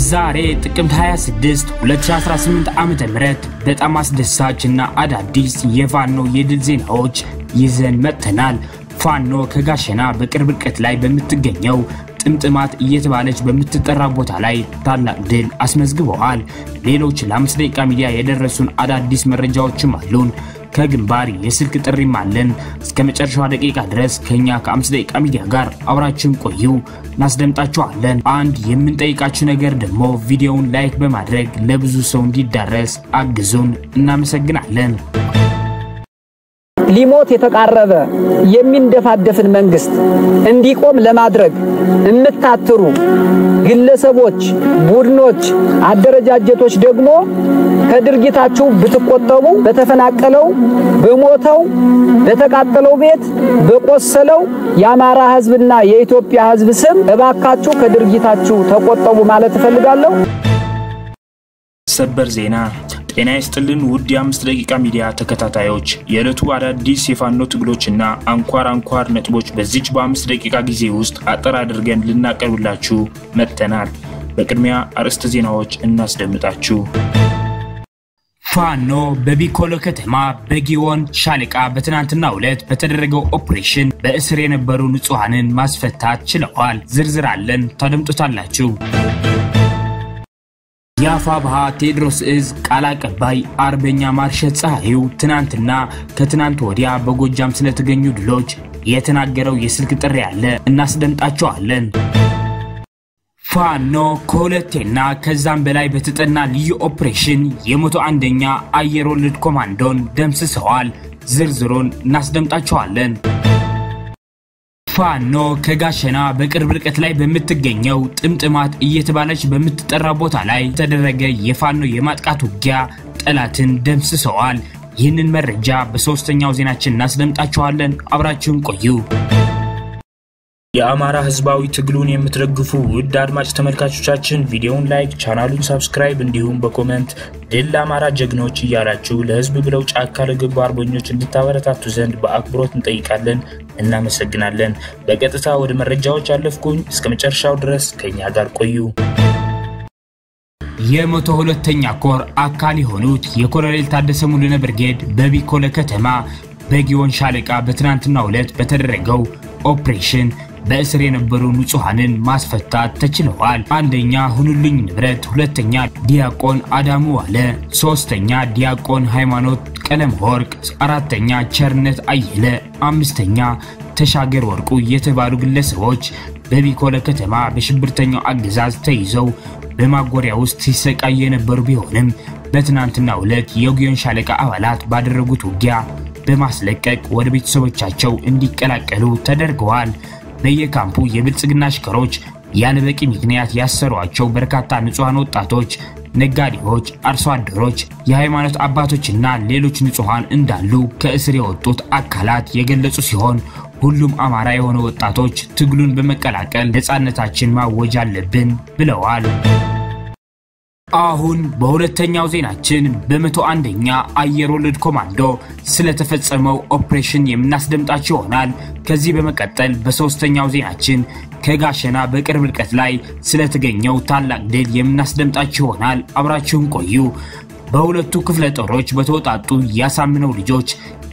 ዛሬ ጥቅምት 26 2018 ዓመተ ምህረት በጣም አስደሳችና አዳዲስ የፋኖ የድል ዜናዎች ይዘን መጥተናል። ፋኖ ከጋሸና በቅርብ ርቀት ላይ በምትገኘው ጥምጥማት እየተባለች በምትጠራ ቦታ ላይ ታላቅ ድል አስመዝግበዋል። ሌሎች ለ5 ደቂቃ ሚዲያ የደረሱን አዳዲስ መረጃዎችም አሉን። ከግንባር የስልክ ጥሪም አለን። እስከ መጨረሻው ደቂቃ ድረስ ከኛ ከ5 ደቂቃ ሚዲያ ጋር አብራችን ቆዩ፣ እናስደምጣችኋለን። አንድ የምንጠይቃችሁ ነገር ደግሞ ቪዲዮውን ላይክ በማድረግ ለብዙ ሰው እንዲዳረስ አግዙን። እናመሰግናለን። ሊሞት የተቃረበ የሚንደፋደፍን መንግስት እንዲቆም ለማድረግ እንታትሩ ግለሰቦች፣ ቡድኖች፣ አደረጃጀቶች ደግሞ ከድርጊታቸው ብትቆጠቡ በተፈናቀለው፣ በሞተው፣ በተቃጠለው ቤት፣ በቆሰለው የአማራ ህዝብና የኢትዮጵያ ህዝብ ስም እባካችሁ ከድርጊታችሁ ተቆጠቡ ማለት እፈልጋለሁ። ሰበር ዜና ጤና ይስጥልን ውድ የ5 ደቂቃ ሚዲያ ተከታታዮች፣ የዕለቱ አዳዲስ የፋኖ ትግሎችና አንኳር ነጥቦች በዚች በ5 ደቂቃ ጊዜ ውስጥ አጠር አድርገን ልናቀርብላችሁ መጥተናል። በቅድሚያ አርዕስተ ዜናዎች እናስደምጣችሁ። ፋኖ በቢኮሎ ከተማ በጊዮን ሻለቃ በትናንትናው ዕለት በተደረገው ኦፕሬሽን በእስር የነበሩ ንጹሃንን ማስፈታት ችለዋል። ዝርዝር አለን፣ ታደምጡታላችሁ። የአፋብሃ ቴዎድሮስ እዝ ቃል አቀባይ አርበኛ ማርሸት ፀሐዩ ትናንትና ከትናንት ወዲያ በጎጃም ስለተገኙ ድሎች የተናገረው የስልክ ጥሪ አለ፣ እናስደምጣችኋለን። ፋኖ ከሁለቴና ከዛም በላይ በተጠና ልዩ ኦፕሬሽን የ101ኛ አየር ወለድ ኮማንዶን ደምስሰዋል። ዝርዝሩን እናስደምጣችኋለን። ፋኖ ከጋሸና በቅርብ ርቀት ላይ በምትገኘው ጥምጥማት እየተባለች በምትጠራ ቦታ ላይ ተደረገ የፋኖ የማጥቃት ውጊያ ጠላትን ደምስሰዋል። ይህንን መረጃ በሶስተኛው ዜናችን እናስደምጣችኋለን። አብራችሁን ቆዩ። የአማራ ህዝባዊ ትግሉን የምትደግፉ ውድ አድማጭ ተመልካቾቻችን ቪዲዮውን ላይክ፣ ቻናሉን ሰብስክራይብ እንዲሁም በኮሜንት ድል ለአማራ ጀግኖች እያላችሁ ለህዝብ ብለው ጫካ ለገቡ አርበኞች እንድታበረታቱ ዘንድ በአክብሮት እንጠይቃለን። እናመሰግናለን። በቀጥታ ወደ መረጃዎች አለፍኩኝ። እስከ መጨረሻው ድረስ ከኛ ጋር ቆዩ። የ102ኛ ኮር አካል የሆኑት የኮሎኔል ታደሰ ሙሉነ ብርጌድ በቢኮሎ ከተማ በጊዮን ሻለቃ በትናንትናው ዕለት በተደረገው ኦፕሬሽን በእስር የነበሩ ንጹሃንን ማስፈታት ተችለዋል። አንደኛ ሁኑልኝ ንብረት፣ ሁለተኛ ዲያቆን አዳሙ ዋለ፣ ሶስተኛ ዲያቆን ሃይማኖት ቀለም ወርቅ፣ አራተኛ ቸርነት አየለ፣ አምስተኛ ተሻገር ወርቁ የተባሉ ግለሰቦች በቢኮሎ ከተማ በሽብርተኛው አገዛዝ ተይዘው በማጎሪያ ውስጥ ሲሰቃዩ የነበሩ ቢሆንም በትናንትናው ዕለት የጊዮን ሻለቃ አባላት ባደረጉት ውጊያ በማስለቀቅ ወደ ቤተሰቦቻቸው እንዲቀላቀሉ ተደርገዋል። በየካምፑ የብልጽግና አሽከሮች ያለበቂ ምክንያት ያሰሯቸው በርካታ ንጹሃን ወጣቶች፣ ነጋዴዎች፣ አርሶ አደሮች፣ የሃይማኖት አባቶችና ሌሎች ንጹሃን እንዳሉ ከእስር የወጡት አካላት የገለጹ ሲሆን ሁሉም አማራ የሆኑ ወጣቶች ትግሉን በመቀላቀል ነፃነታችን ማወጅ አለብን ብለዋል። አሁን በሁለተኛው ዜናችን በ101ኛ አየር ወለድ ኮማንዶ ስለተፈጸመው ኦፕሬሽን የምናስደምጣችሁ ይሆናል። ከዚህ በመቀጠል በሶስተኛው ዜናችን ከጋሸና በቅርብ ርቀት ላይ ስለተገኘው ታላቅ ድል የምናስደምጣችሁ ይሆናል። አብራችሁን ቆዩ። በሁለቱ ክፍለ ጦሮች በተወጣጡ ያሳምነው ልጆች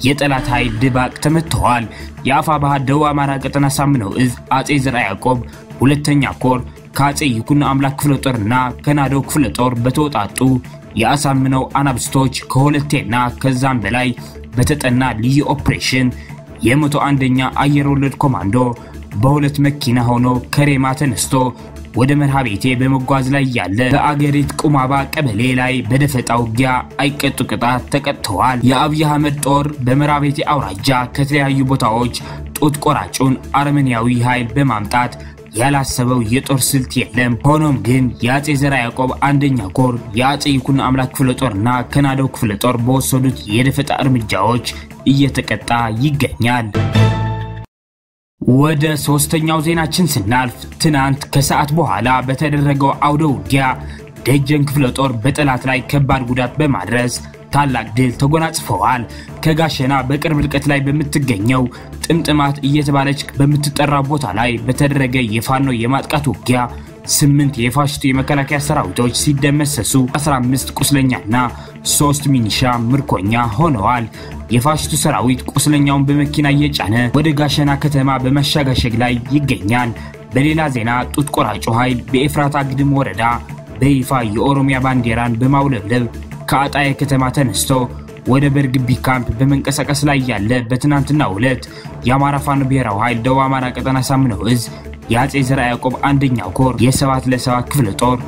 የጠላት ኃይል ድባቅ ተመተዋል። የአፋብሃ ደቡብ አማራ ቀጠና ሳምነው እዝ አጼ ዘርዓ ያዕቆብ ሁለተኛ ኮር ከአጼ ይኩኖ አምላክ ክፍለ ጦርና ከናዶ ክፍለ ጦር በተወጣጡ የአሳምነው አናብስቶች ከሁለቴና ከዛም በላይ በተጠና ልዩ ኦፕሬሽን የ101ኛ አየር ወለድ ኮማንዶ በሁለት መኪና ሆኖ ከሬማ ተነስቶ ወደ መርሃቤቴ በመጓዝ ላይ ያለ በአገሪት ቁማባ ቀበሌ ላይ በደፈጣ ውጊያ አይቀጡ ቅጣት ተቀጥተዋል። የአብይ አህመድ ጦር በመርሃቤቴ አውራጃ ከተለያዩ ቦታዎች ጡት ቆራጩን አርመኒያዊ ኃይል በማምጣት ያላሰበው የጦር ስልት የለም። ሆኖም ግን የአጼ ዘርዓ ያዕቆብ አንደኛ ኮር የአጼ ይኩኖ አምላክ ክፍለ ጦርና ከናዶ ክፍለ ጦር በወሰዱት የደፈጣ እርምጃዎች እየተቀጣ ይገኛል። ወደ ሶስተኛው ዜናችን ስናልፍ ትናንት ከሰዓት በኋላ በተደረገው አውደ ውጊያ ደጀን ክፍለ ጦር በጠላት ላይ ከባድ ጉዳት በማድረስ ታላቅ ድል ተጎናጽፈዋል። ከጋሸና በቅርብ ርቀት ላይ በምትገኘው ጥምጥማት እየተባለች በምትጠራ ቦታ ላይ በተደረገ የፋኖ የማጥቃት ውጊያ 8 የፋሽስቱ የመከላከያ ሰራዊቶች ሲደመሰሱ 15 ቁስለኛና 3 ሚኒሻ ምርኮኛ ሆነዋል። የፋሽስቱ ሰራዊት ቁስለኛውን በመኪና እየጫነ ወደ ጋሸና ከተማ በመሻገሸግ ላይ ይገኛል። በሌላ ዜና ጡት ቆራጩ ኃይል በኤፍራታ ግድም ወረዳ በይፋ የኦሮሚያ ባንዲራን በማውለብለብ ከአጣዬ ከተማ ተነስቶ ወደ በርግቢ ካምፕ በመንቀሳቀስ ላይ ያለ በትናንትናው ዕለት የአማራ ፋኖ ብሔራዊ ኃይል ደቡብ አማራ ቀጠና ሳምነው እዝ የአጼ ዘርዓ ያዕቆብ አንደኛው ኮር የ7 ለ7 ክፍለ ጦር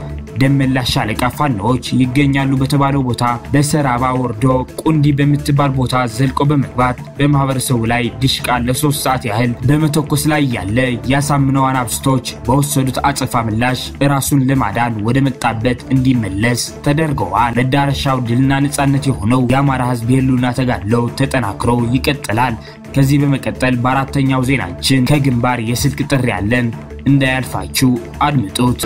ደመላሽ ሻለቃ ፋኖዎች ይገኛሉ በተባለው ቦታ በሰራባ ወርዶ ቁንዲ በመትባል ቦታ ዘልቆ በመግባት በማህበረሰቡ ላይ ድሽቃ ለ3 ሰዓት ያህል በመተኮስ ላይ ያለ ያሳምነው አናብስቶች በወሰዱት አጸፋ ምላሽ ራሱን ለማዳን ወደ መጣበት እንዲመለስ ተደርገዋል። መዳረሻው ድልና ነጻነት የሆነው የአማራ ህዝብ የህልውና ተጋድሎ ተጠናክሮ ይቀጥላል። ከዚህ በመቀጠል በአራተኛው ዜናችን ከግንባር የስልክ ጥሪ ያለን እንዳያልፋችሁ አድምጡት።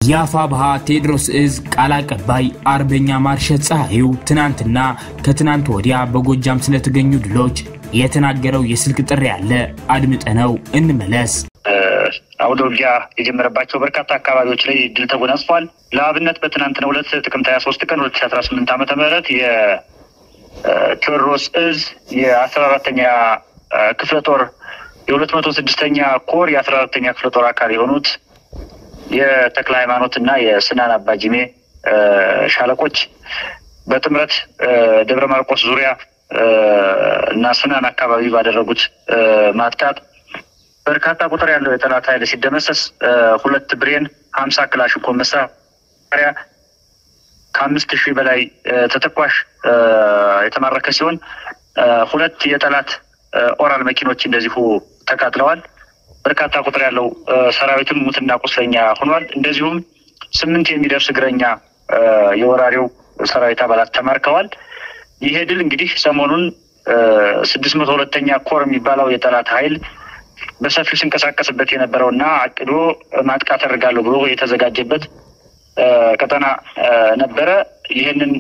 የአፋብኃ ቴዎድሮስ እዝ ቃል አቀባይ አርበኛ ማርሸት ፀሐዩ ትናንትና ከትናንት ወዲያ በጎጃም ስለተገኙ ድሎች የተናገረው የስልክ ጥሪ ያለ አድምጠነው እንመለስ። አውደ ውጊያ የጀመረባቸው በርካታ አካባቢዎች ላይ ድል ተጎናጽፏል። ለአብነት በትናንትናው ዕለት ጥቅምት 23 ቀን 2018 ዓ.ም የቴዎድሮስ እዝ የ14ኛ ክፍለ ጦር የ206ኛ ኮር የ14ኛ ክፍለ ጦር አካል የሆኑት የተክለ ሃይማኖትና የስናን አባጂሜ ሻለቆች በጥምረት ደብረ ማርቆስ ዙሪያ እና ስናን አካባቢ ባደረጉት ማጥቃት በርካታ ቁጥር ያለው የጠላት ኃይል ሲደመሰስ 2 ብሬን 50 ክላሽንኮቭ መሳሪያ ከ5000 በላይ ተተኳሽ የተማረከ ሲሆን 2 የጠላት ኦራል መኪኖች እንደዚሁ ተቃጥለዋል። በርካታ ቁጥር ያለው ሰራዊትም ሙትና ቁስለኛ ሆኗል። እንደዚሁም 8 የሚደርስ እግረኛ የወራሪው ሰራዊት አባላት ተማርከዋል። ይሄ ድል እንግዲህ ሰሞኑን 602ኛ ኮር የሚባለው የጠላት ኃይል በሰፊው ሲንቀሳቀስበት የነበረውና አቅዶ ማጥቃት አደርጋለሁ ብሎ የተዘጋጀበት ቀጠና ነበረ። ይሄንን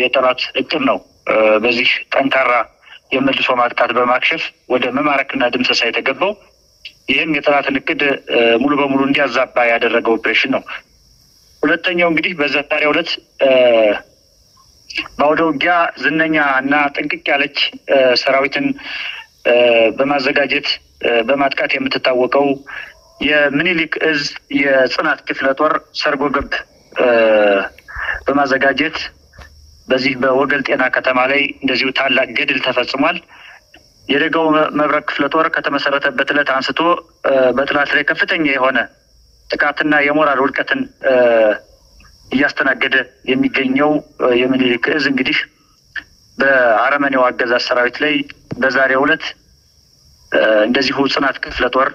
የጠላት እቅድ ነው በዚህ ጠንካራ የመልሶ ማጥቃት በማክሸፍ ወደ መማረክና ድምሰሳ የተገባው። ይህም የጠላትን እቅድ ሙሉ በሙሉ እንዲያዛባ ያደረገው ኦፕሬሽን ነው። ሁለተኛው እንግዲህ በዛሬው ዕለት በአውደ ውጊያ ዝነኛ እና ጥንቅቅ ያለች ሰራዊትን በማዘጋጀት በማጥቃት የምትታወቀው የምኒልክ እዝ የጽናት ክፍለ ጦር ሰርጎ ገብ በማዘጋጀት በዚህ በወገል ጤና ከተማ ላይ እንደዚሁ ታላቅ ገድል ተፈጽሟል። የደጋው መብረቅ ክፍለ ጦር ከተመሰረተበት ዕለት አንስቶ በጥላት ላይ ከፍተኛ የሆነ ጥቃትና የሞራል ውድቀትን እያስተናገደ የሚገኘው የምኒልክ እዝ እንግዲህ በአረመኔው አገዛዝ ሰራዊት ላይ በዛሬው ዕለት እንደዚሁ ጽናት ክፍለ ጦር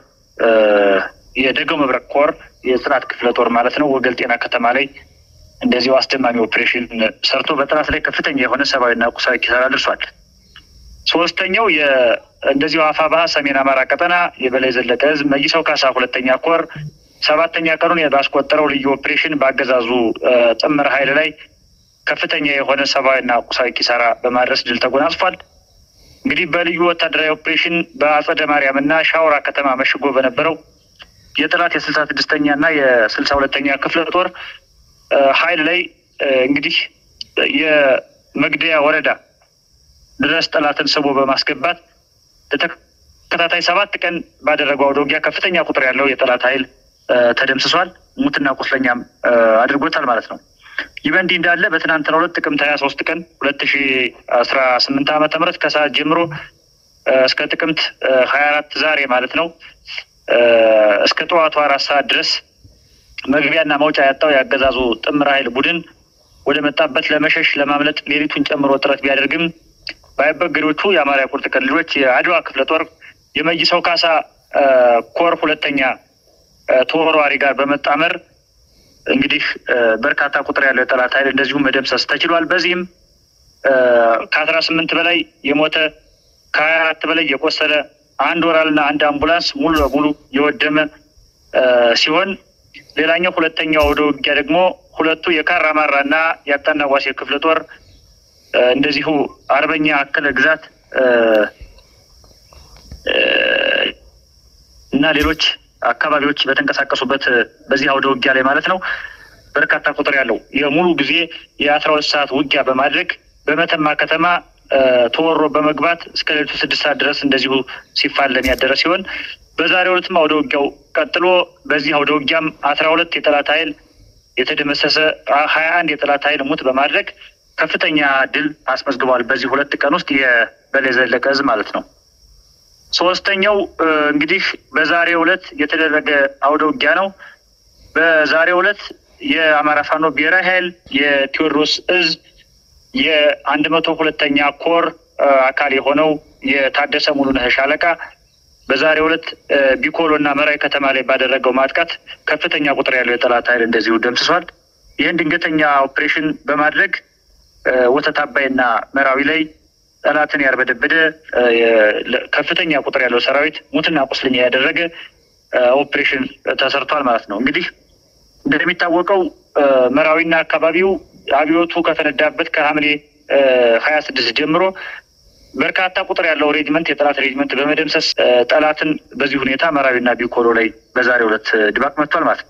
የደጋው መብረቅ ኮር የጽናት ክፍለ ጦር ማለት ነው ወገል ጤና ከተማ ላይ እንደዚሁ አስደማሚ ኦፕሬሽን ሰርቶ በጥላት ላይ ከፍተኛ የሆነ ሰብአዊና ቁሳዊ ኪሳራ ደርሷል። ሶስተኛው እንደዚሁ አፋብኃ ሰሜን አማራ ቀጠና የበላይ ዘለቀ እዝ መይሳው ካሳ 2ኛ ኮር 7ኛ ቀኑን ባስቆጠረው ልዩ ኦፕሬሽን በአገዛዙ ጥምር ኃይል ላይ ከፍተኛ የሆነ ሰብአዊና ቁሳዊ ኪሳራ በማድረስ ድል ተጎናጽፏል። እንግዲህ በልዩ ወታደራዊ ኦፕሬሽን በአጸደ ማርያምና ሻውራ ከተማ መሽጎ በነበረው የጠላት የ66ኛ እና የ62ኛ ክፍለ ጦር ኃይል ላይ እንግዲህ የመግደያ ወረዳ ድረስ ጠላትን ስቦ በማስገባት ተከታታይ 7 ቀን ባደረገው አውደ ውጊያ ከፍተኛ ቁጥር ያለው የጠላት ኃይል ተደምስሷል። ሙትና ቁስለኛም አድርጎታል ማለት ነው። ይህ በእንዲህ እንዳለ በትናንትናው ዕለት ጥቅምት 23 ቀን 2018 ዓ.ም ከሰዓት ጀምሮ እስከ ጥቅምት 24 ዛሬ ማለት ነው እስከ ጠዋቱ 4 ሰዓት ድረስ መግቢያና መውጫ ያጣው ያገዛዙ ጥምር ኃይል ቡድን ወደ መጣበት ለመሸሽ ለማምለጥ ሌሊቱን ጨምሮ ጥረት ቢያደርግም ባይበገሮቹ የአማራ ቁርጥ ቀን ልጆች የአድዋ ክፍለ ጦር የመይሳው ካሳ ኮር 2ኛ ተወራሪ ጋር በመጣመር እንግዲህ በርካታ ቁጥር ያለው የጠላት ኃይል እንደዚሁ መደምሰስ ተችሏል። በዚህም ከ18 በላይ የሞተ ከ24 በላይ የቆሰለ አንድ ወራልና አንድ አምቡላንስ ሙሉ በሙሉ የወደመ ሲሆን ሌላኛው ሁለተኛው ወደ ውጊያ ደግሞ ሁለቱ የካራማራና ያጣናዋሴ ክፍለ ጦር እንደዚሁ አርበኛ አከለ ግዛት እና ሌሎች አካባቢዎች በተንቀሳቀሱበት በዚህ አውደ ውጊያ ላይ ማለት ነው በርካታ ቁጥር ያለው የሙሉ ጊዜ የ12 ሰዓት ውጊያ በማድረግ በመተማ ከተማ ተወሮ በመግባት እስከ ሌሊቱ 6 ሰዓት ድረስ እንደዚሁ ሲፋለም ያደረ ሲሆን በዛሬው ዕለትም አውደ ውጊያው ቀጥሎ በዚህ አውደ ውጊያም 12 የጠላት ኃይል የተደመሰሰ 21 የጠላት ኃይል ሙት በማድረግ ከፍተኛ ድል አስመዝግቧል። በዚህ ሁለት ቀን ውስጥ የበላይ ዘለቀ ዕዝ ማለት ነው። ሶስተኛው እንግዲህ በዛሬው ዕለት የተደረገ አውደ ውጊያ ነው። በዛሬው ዕለት የአማራ ፋኖ ብሔራዊ ኃይል የቴዎድሮስ ዕዝ የ102ኛ ኮር አካል የሆነው የታደሰ ሙሉነህ ሻለቃ በዛሬው ዕለት ቢኮሎና መራዊ ከተማ ላይ ባደረገው ማጥቃት ከፍተኛ ቁጥር ያለው የጠላት ኃይል እንደዚሁ ደምስሷል። ይህን ድንገተኛ ኦፕሬሽን በማድረግ ወተት አባይና መራዊ ላይ ጠላትን ያርበደበደ ከፍተኛ ቁጥር ያለው ሰራዊት ሙትና ቁስለኛ ያደረገ ኦፕሬሽን ተሰርቷል ማለት ነው። እንግዲህ እንደሚታወቀው መራዊና አካባቢው አብዮቱ ከተነዳበት ከሐምሌ 26 ጀምሮ በርካታ ቁጥር ያለው ሬጅመንት የጠላት ሬጅመንት በመደምሰስ ጠላትን በዚህ ሁኔታ መራዊና ቢኮሎ ላይ በዛሬው ዕለት ድባቅ መጥቷል ማለት ነው።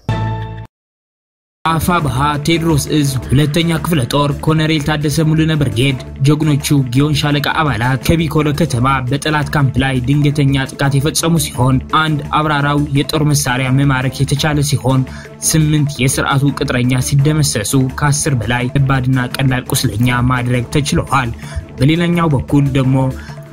አፋብሃ ቴዎድሮስ ዕዝ 2ኛ ክፍለ ጦር ኮሎኔል ታደሰ ሙሉነህ ብርጌድ ጀግኖቹ ጊዮን ሻለቃ አባላት ከቢኮሎ ከተማ በጠላት ካምፕ ላይ ድንገተኛ ጥቃት የፈጸሙ ሲሆን አንድ አብራራው የጦር መሳሪያ መማረክ የተቻለ ሲሆን 8 የሥርዓቱ ቅጥረኛ ሲደመሰሱ ከ10 በላይ ከባድና ቀላል ቁስለኛ ማድረግ ተችሏል። በሌላኛው በኩል ደግሞ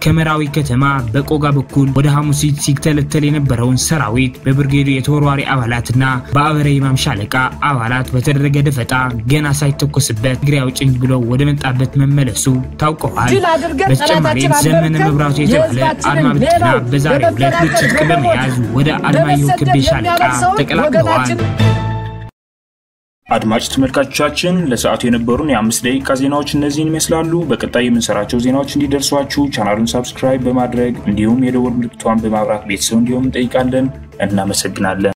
ከመራዊ ከተማ በቆጋ በኩል ወደ ሐሙሲት ሲተለተል የነበረውን ሰራዊት በብርጌዱ የተወርዋሪ አባላትና በአበረ ኢማም ሻለቃ አባላት በተደረገ ደፈጣ ገና ሳይተኮስበት ግሪያው ጭኝ ብሎ ወደ መጣበት መመለሱ ታውቋል። በተጨማሪም ዘመነ መብራቱ የተባለ አድማ ብተና በዛሬው ዕለት ትጥቅ በመያዝ ወደ አለማየሁ ክቤ ሻለቃ ተቀላቅለዋል። አድማጭ ተመልካቾቻችን ለሰዓቱ የነበሩን የ5 ደቂቃ ዜናዎች እነዚህን ይመስላሉ። በቀጣይ የምንሰራቸው ዜናዎች እንዲደርሷችሁ ቻናሉን ሰብስክራይብ በማድረግ እንዲሁም የደወል ምልክቷን በማብራት ቤተሰብ እንዲሆኑ እንጠይቃለን። እናመሰግናለን።